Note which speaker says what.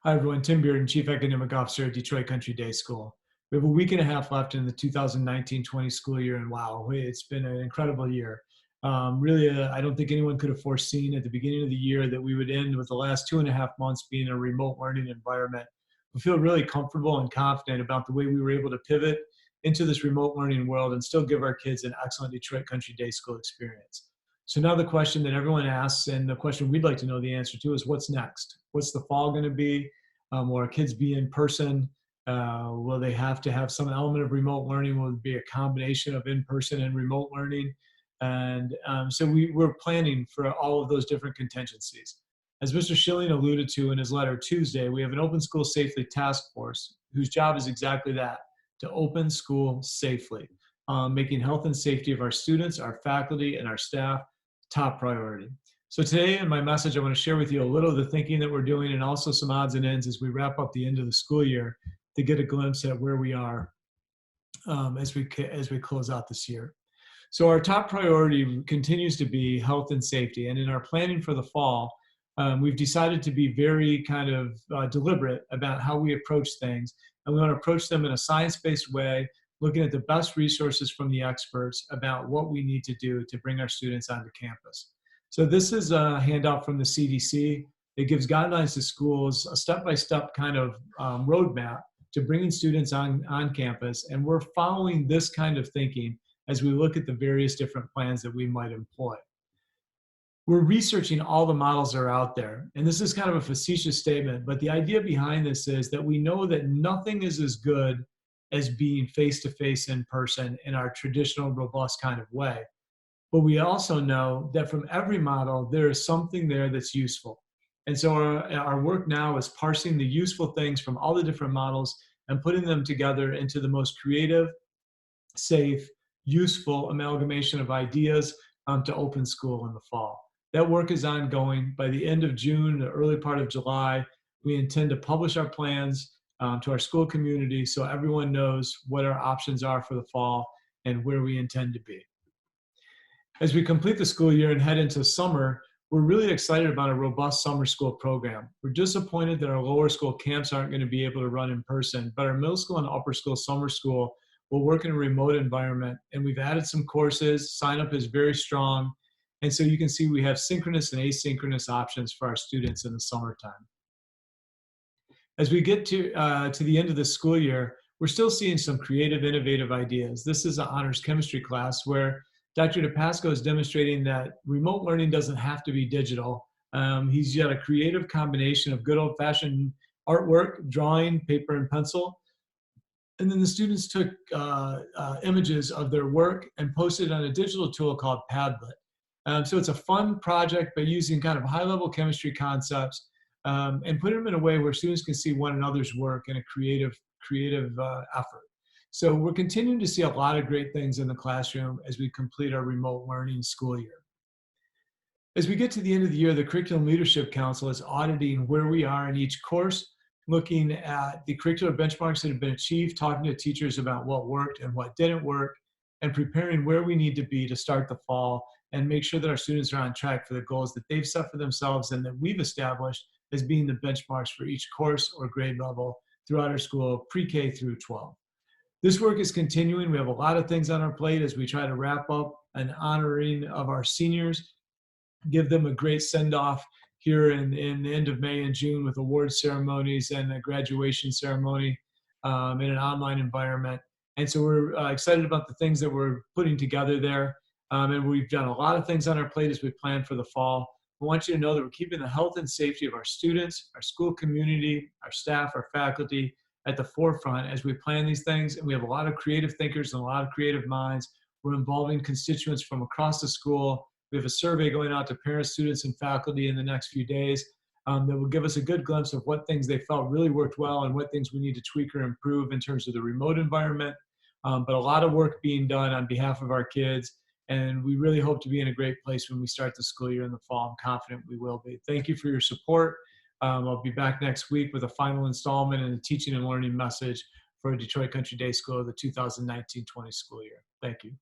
Speaker 1: Hi, everyone. Tim Bearden, Chief Academic Officer at Detroit Country Day School. We have a week and a half left in the 2019-20 school year, and wow, it's been an incredible year. Really, I don't think anyone could have foreseen at the beginning of the year that we would end with the last 2.5 months being a remote learning environment. We feel really comfortable and confident about the way we were able to pivot into this remote learning world and still give our kids an excellent Detroit Country Day School experience. So now the question that everyone asks, and the question we'd like to know the answer to, is what's next? What's the fall going to be? Will our kids be in person? Will they have to have some element of remote learning? Will it be a combination of in-person and remote learning? And so we're planning for all of those different contingencies. As Mr. Schilling alluded to in his letter Tuesday, we have an Open School Safely Task Force whose job is exactly that, to open school safely, making health and safety of our students, our faculty, and our staff top priority. So today in my message, I want to share with you a little of the thinking that we're doing and also some odds and ends as we wrap up the end of the school year to get a glimpse at where we are as we close out this year. So our top priority continues to be health and safety. And in our planning for the fall, we've decided to be very kind of deliberate about how we approach things. And we want to approach them in a science-based way, looking at the best resources from the experts about what we need to do to bring our students onto campus. So this is a handout from the CDC. It gives guidelines to schools, a step-by-step kind of roadmap to bringing students on campus. And we're following this kind of thinking as we look at the various different plans that we might employ. We're researching all the models that are out there. And this is kind of a facetious statement, but the idea behind this is that we know that nothing is as good as being face-to-face in person in our traditional, robust kind of way. But we also know that from every model, there is something there that's useful. And so our work now is parsing the useful things from all the different models and putting them together into the most creative, safe, useful amalgamation of ideas to open school in the fall. That work is ongoing. By the end of June, the early part of July, we intend to publish our plans to our school community so everyone knows what our options are for the fall and where we intend to be. As we complete the school year and head into summer, we're really excited about a robust summer school program. We're disappointed that our lower school camps aren't going to be able to run in person, but our middle school and upper school summer school will work in a remote environment. And we've added some courses. Sign up is very strong. And so you can see we have synchronous and asynchronous options for our students in the summertime. As we get to the end of the school year, we're still seeing some creative, innovative ideas. This is an honors chemistry class where Dr. DePasco is demonstrating that remote learning doesn't have to be digital. He's got a creative combination of good old-fashioned artwork, drawing, paper and pencil. And then the students took images of their work and posted on a digital tool called Padlet. So it's a fun project by using kind of high-level chemistry concepts and put them in a way where students can see one another's work in a creative effort. So we're continuing to see a lot of great things in the classroom as we complete our remote learning school year. As we get to the end of the year, the Curriculum Leadership Council is auditing where we are in each course, looking at the curricular benchmarks that have been achieved, talking to teachers about what worked and what didn't work, and preparing where we need to be to start the fall and make sure that our students are on track for the goals that they've set for themselves and that we've established as being the benchmarks for each course or grade level throughout our school, pre-K through 12. This work is continuing. We have a lot of things on our plate as we try to wrap up an honoring of our seniors, give them a great send-off here in the end of May and June with award ceremonies and a graduation ceremony in an online environment. And so we're excited about the things that we're putting together there. And we've done a lot of things on our plate as we plan for the fall. We want you to know that we're keeping the health and safety of our students, our school community, our staff, our faculty at the forefront as we plan these things. And we have a lot of creative thinkers and a lot of creative minds. We're involving constituents from across the school. We have a survey going out to parents, students, and faculty in the next few days that will give us a good glimpse of what things they felt really worked well and what things we need to tweak or improve in terms of the remote environment. But a lot of work being done on behalf of our kids. And we really hope to be in a great place when we start the school year in the fall. I'm confident we will be. Thank you for your support. I'll be back next week with a final installment and a teaching and learning message for Detroit Country Day School of the 2019-20 school year. Thank you.